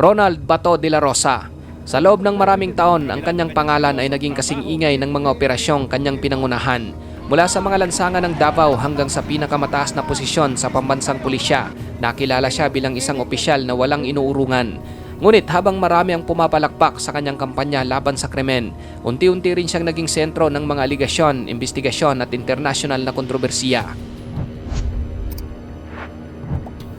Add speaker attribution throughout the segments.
Speaker 1: Ronald Bato de la Rosa. Sa loob ng maraming taon, ang kanyang pangalan ay naging kasing ingay ng mga operasyong kanyang pinangunahan. Mula sa mga lansangan ng Davao hanggang sa pinakamataas na posisyon sa pambansang pulisya, nakilala siya bilang isang opisyal na walang inuurungan. Ngunit habang marami ang pumapalakpak sa kanyang kampanya laban sa krimen, unti-unti rin siyang naging sentro ng mga aligasyon, investigasyon at internasyonal na kontrobersiya.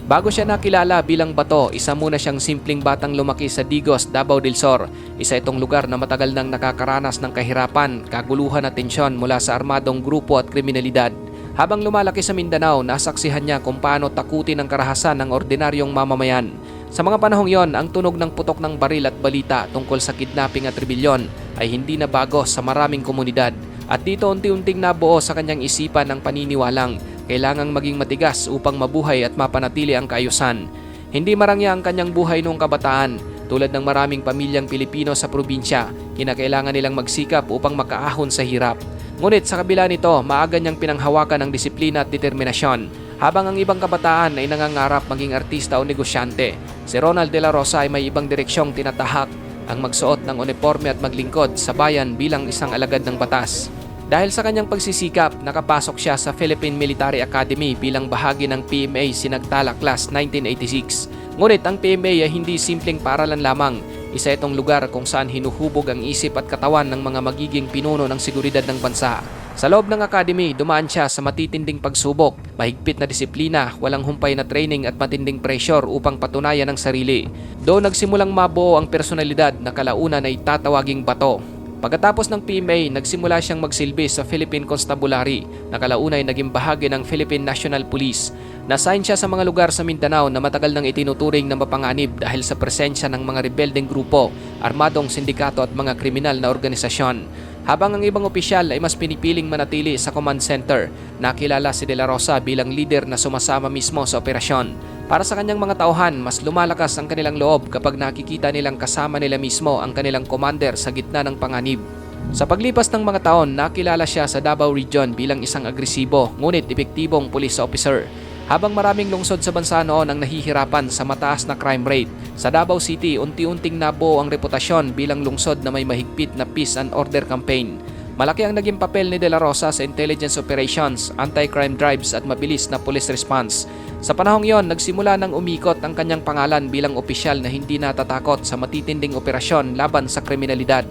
Speaker 1: Bago siya nakilala bilang Bato, isa muna siyang simpleng batang lumaki sa Digos, Davao del Sur. Isa itong lugar na matagal nang nakakaranas ng kahirapan, kaguluhan at tensyon mula sa armadong grupo at kriminalidad. Habang lumalaki sa Mindanao, nasaksihan niya kung paano takutin ang karahasan ng ordinaryong mamamayan. Sa mga panahong yon, ang tunog ng putok ng baril at balita tungkol sa kidnapping at rebelyon ay hindi na bago sa maraming komunidad. At dito unti-unting nabuo sa kanyang isipan ang paniniwalang kailangang maging matigas upang mabuhay at mapanatili ang kaayusan. Hindi marangya ang kanyang buhay noong kabataan. Tulad ng maraming pamilyang Pilipino sa probinsya, kinakailangan nilang magsikap upang makaahon sa hirap. Ngunit sa kabila nito, maaga niyang pinanghawakan ng disiplina at determinasyon. Habang ang ibang kabataan ay nangangarap maging artista o negosyante, si Ronald de la Rosa ay may ibang direksyong tinatahak, ang magsuot ng uniforme at maglingkod sa bayan bilang isang alagad ng batas. Dahil sa kanyang pagsisikap, nakapasok siya sa Philippine Military Academy bilang bahagi ng PMA Sinagtala Class 1986. Ngunit ang PMA ay hindi simpleng paaralan lamang. Isa itong lugar kung saan hinuhubog ang isip at katawan ng mga magiging pinuno ng seguridad ng bansa. Sa loob ng academy, dumaan siya sa matitinding pagsubok, mahigpit na disiplina, walang humpay na training at matinding pressure upang patunayan ang sarili. Doon nagsimulang mabuo ang personalidad na kalaunan ay tatawaging Bato. Pagkatapos ng PMA, nagsimula siyang magsilbi sa Philippine Constabulary na kalaunay naging bahagi ng Philippine National Police. Nasign siya sa mga lugar sa Mindanao na matagal nang itinuturing na mapanganib dahil sa presensya ng mga rebeldeng grupo, armadong sindikato at mga kriminal na organisasyon. Habang ang ibang opisyal ay mas pinipiling manatili sa command center, nakilala si De La Rosa bilang leader na sumasama mismo sa operasyon. Para sa kanyang mga tauhan, mas lumalakas ang kanilang loob kapag nakikita nilang kasama nila mismo ang kanilang commander sa gitna ng panganib. Sa paglipas ng mga taon, nakilala siya sa Davao Region bilang isang agresibo ngunit epektibong police officer. Habang maraming lungsod sa bansa noon ang nahihirapan sa mataas na crime rate, sa Davao City unti-unting nabuo ang reputasyon bilang lungsod na may mahigpit na peace and order campaign. Malaki ang naging papel ni De La Rosa sa intelligence operations, anti-crime drives at mabilis na police response. Sa panahong yon, nagsimula nang umikot ang kanyang pangalan bilang opisyal na hindi natatakot sa matitinding operasyon laban sa kriminalidad.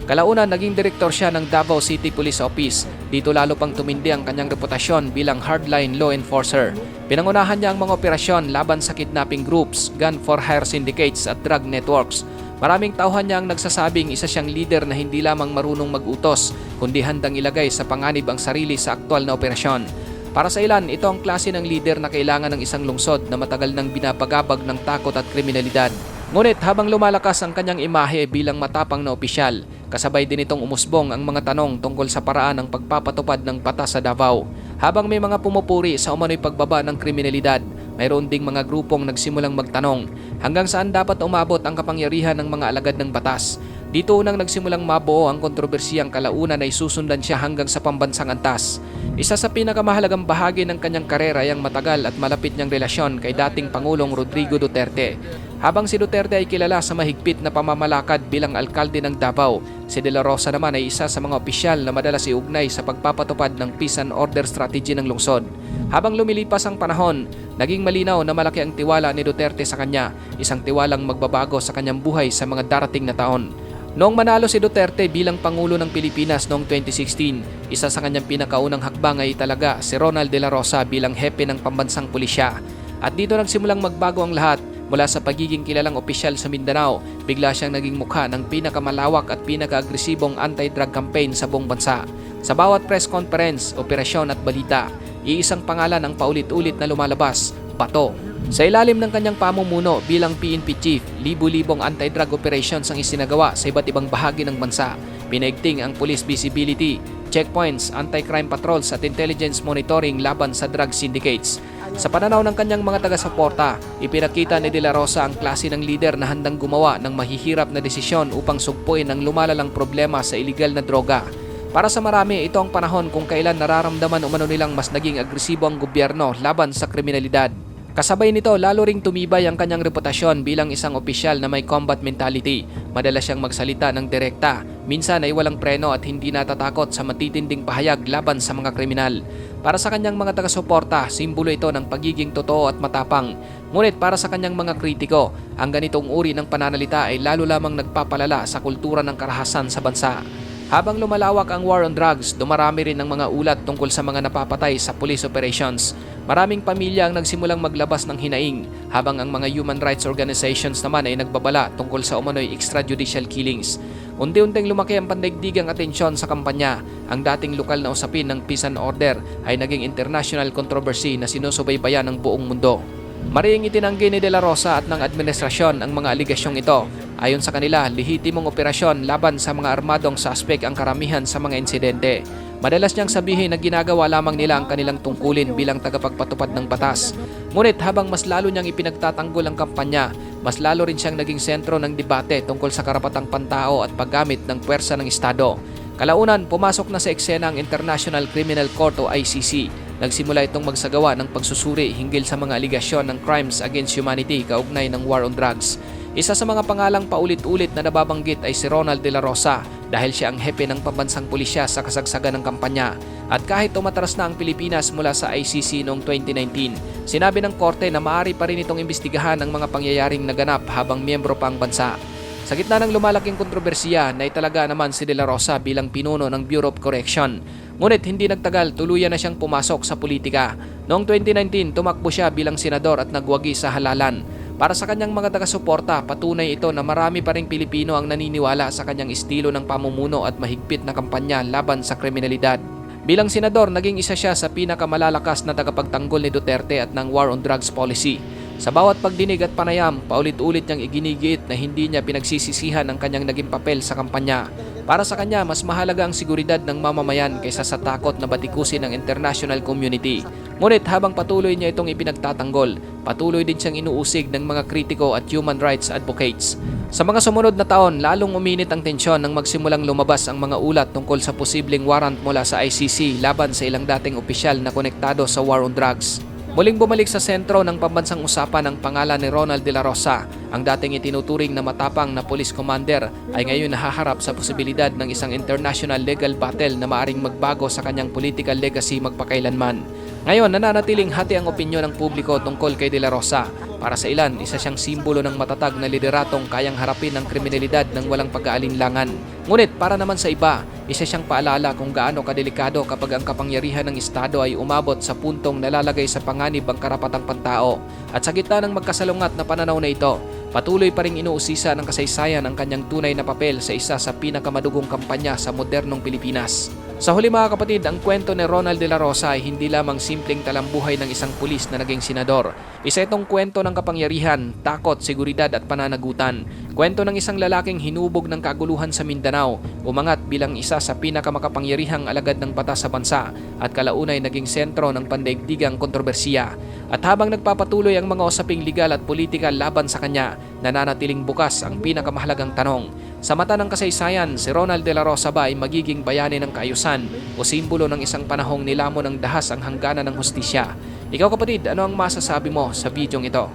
Speaker 1: Kalaunan, naging direktor siya ng Davao City Police Office. Dito lalo pang tumindi ang kanyang reputasyon bilang hardline law enforcer. Pinangunahan niya ang mga operasyon laban sa kidnapping groups, gun for hire syndicates at drug networks. Maraming tauhan niya ang nagsasabing isa siyang leader na hindi lamang marunong mag-utos, kundi handang ilagay sa panganib ang sarili sa aktwal na operasyon. Para sa ilan, ito ang klase ng leader na kailangan ng isang lungsod na matagal nang binabagabag ng takot at kriminalidad. Ngunit habang lumalakas ang kanyang imahe bilang matapang na opisyal, kasabay din itong umusbong ang mga tanong tungkol sa paraan ng pagpapatupad ng batas sa Davao. Habang may mga pumupuri sa umano'y pagbaba ng kriminalidad, mayroon ding mga grupong nagsimulang magtanong hanggang saan dapat umabot ang kapangyarihan ng mga alagad ng batas. Dito unang nagsimulang mabuo ang kontrobersiyang kalaunan ay susundan siya hanggang sa pambansang antas. Isa sa pinakamahalagang bahagi ng kanyang karera ay ang matagal at malapit niyang relasyon kay dating Pangulong Rodrigo Duterte. Habang si Duterte ay kilala sa mahigpit na pamamalakad bilang alkalde ng Davao, si De La Rosa naman ay isa sa mga opisyal na madalas iugnay sa pagpapatupad ng peace and order strategy ng lungsod. Habang lumilipas ang panahon, naging malinaw na malaki ang tiwala ni Duterte sa kanya, isang tiwalang magbabago sa kanyang buhay sa mga darating na taon. Noong manalo si Duterte bilang Pangulo ng Pilipinas noong 2016, isa sa kanyang pinakaunang hakbang ay talaga si Ronald de la Rosa bilang hepe ng pambansang pulisya. At dito nagsimulang magbago ang lahat. Mula sa pagiging kilalang opisyal sa Mindanao, bigla siyang naging mukha ng pinakamalawak at pinaka-agresibong anti-drug campaign sa buong bansa. Sa bawat press conference, operasyon at balita, iisang pangalan ang paulit-ulit na lumalabas, Bato. Sa ilalim ng kanyang pamumuno bilang PNP chief, libu-libong anti-drug operations ang isinagawa sa iba't ibang bahagi ng bansa. Pinaigting ang police visibility, checkpoints, anti-crime patrols at intelligence monitoring laban sa drug syndicates. Sa pananaw ng kanyang mga taga-suporta, ipinakita ni De La Rosa ang klase ng lider na handang gumawa ng mahihirap na desisyon upang sugpuin ang lumalalang problema sa iligal na droga. Para sa marami, ito ang panahon kung kailan nararamdaman umano nilang mas naging agresibo ang gobyerno laban sa kriminalidad. Kasabay nito, lalo ring tumibay ang kanyang reputasyon bilang isang opisyal na may combat mentality. Madalas siyang magsalita ng direkta, minsan ay walang preno at hindi natatakot sa matitinding pahayag laban sa mga kriminal. Para sa kanyang mga taga-suporta, simbolo ito ng pagiging totoo at matapang. Ngunit para sa kanyang mga kritiko, ang ganitong uri ng pananalita ay lalo lamang nagpapalala sa kultura ng karahasan sa bansa. Habang lumalawak ang war on drugs, dumarami rin ang mga ulat tungkol sa mga napapatay sa police operations. Maraming pamilya ang nagsimulang maglabas ng hinaing, habang ang mga human rights organizations naman ay nagbabala tungkol sa umano'y extrajudicial killings. Unti-unting lumaki ang pandaigdigang atensyon sa kampanya. Ang dating lokal na usapin ng peace and order ay naging international controversy na sinusubaybayan ng buong mundo. Mariing itinanggi ni De La Rosa at ng administrasyon ang mga aligasyong ito. Ayon sa kanila, lehitimong operasyon laban sa mga armadong suspect ang karamihan sa mga insidente. Madalas niyang sabihin na ginagawa lamang nila ang kanilang tungkulin bilang tagapagpatupad ng batas. Ngunit habang mas lalo niyang ipinagtatanggol ang kampanya, mas lalo rin siyang naging sentro ng debate tungkol sa karapatang pantao at paggamit ng puwersa ng Estado. Kalaunan, pumasok na sa eksena ang International Criminal Court o ICC. Nagsimula itong magsagawa ng pagsusuri hinggil sa mga aligasyon ng crimes against humanity kaugnay ng war on drugs. Isa sa mga pangalang paulit-ulit na nababanggit ay si Ronald De La Rosa dahil siya ang hepe ng pambansang pulisya sa kasagsagan ng kampanya. At kahit umatras na ang Pilipinas mula sa ICC noong 2019, sinabi ng korte na maaari pa rin itong imbestigahan ang mga pangyayaring naganap habang miyembro pa ang bansa. Sa gitna ng lumalaking kontrobersiya, naitalaga naman si De La Rosa bilang pinuno ng Bureau of Correction. Ngunit hindi nagtagal, tuluyan na siyang pumasok sa politika. Noong 2019, tumakbo siya bilang senador at nagwagi sa halalan. Para sa kanyang mga taga-suporta, patunay ito na marami pa ring Pilipino ang naniniwala sa kanyang estilo ng pamumuno at mahigpit na kampanya laban sa kriminalidad. Bilang senador, naging isa siya sa pinakamalalakas na tagapagtanggol ni Duterte at ng war on drugs policy. Sa bawat pagdinig at panayam, paulit-ulit niyang iginigiit na hindi niya pinagsisisihan ang kanyang naging papel sa kampanya. Para sa kanya, mas mahalaga ang seguridad ng mamamayan kaysa sa takot na batikusin ng international community. Ngunit habang patuloy niya itong ipinagtatanggol, patuloy din siyang inuusig ng mga kritiko at human rights advocates. Sa mga sumunod na taon, lalong uminit ang tensyon nang magsimulang lumabas ang mga ulat tungkol sa posibleng warrant mula sa ICC laban sa ilang dating opisyal na konektado sa war on drugs. Muling bumalik sa sentro ng pambansang usapan ang pangalan ni Ronald De La Rosa. Ang dating itinuturing na matapang na police commander ay ngayon nahaharap sa posibilidad ng isang international legal battle na maaring magbago sa kanyang political legacy magpakailanman. Ngayon, nananatiling hati ang opinyon ng publiko tungkol kay De La Rosa. Para sa ilan, isa siyang simbolo ng matatag na lideratong kayang harapin ang kriminalidad ng walang pag-aalinlangan. Ngunit para naman sa iba, isa siyang paalala kung gaano kadelikado kapag ang kapangyarihan ng Estado ay umabot sa puntong nalalagay sa panganib ang karapatang pantao. At sa gitna ng magkasalungat na pananaw na ito, patuloy pa ring inuusisa ng kasaysayan ang kanyang tunay na papel sa isa sa pinakamadugong kampanya sa modernong Pilipinas. Sa huli mga kapatid, ang kwento ni Ronald De La Rosa ay hindi lamang simpleng talambuhay ng isang pulis na naging senador. Isa itong kwento ng kapangyarihan, takot, seguridad at pananagutan. Kwento ng isang lalaking hinubog ng kaguluhan sa Mindanao, umangat bilang isa sa pinakamakapangyarihang alagad ng batas sa bansa at kalaunay naging sentro ng pandaigdigang kontrobersiya. At habang nagpapatuloy ang mga usaping legal at politikal laban sa kanya, nananatiling bukas ang pinakamahalagang tanong. Sa mata ng kasaysayan, si Ronald De La Rosa ba ay magiging bayani ng kaayusan o simbolo ng isang panahong nilamon ng dahas ang hangganan ng hustisya? Ikaw kapatid, ano ang masasabi mo sa bidyong ito?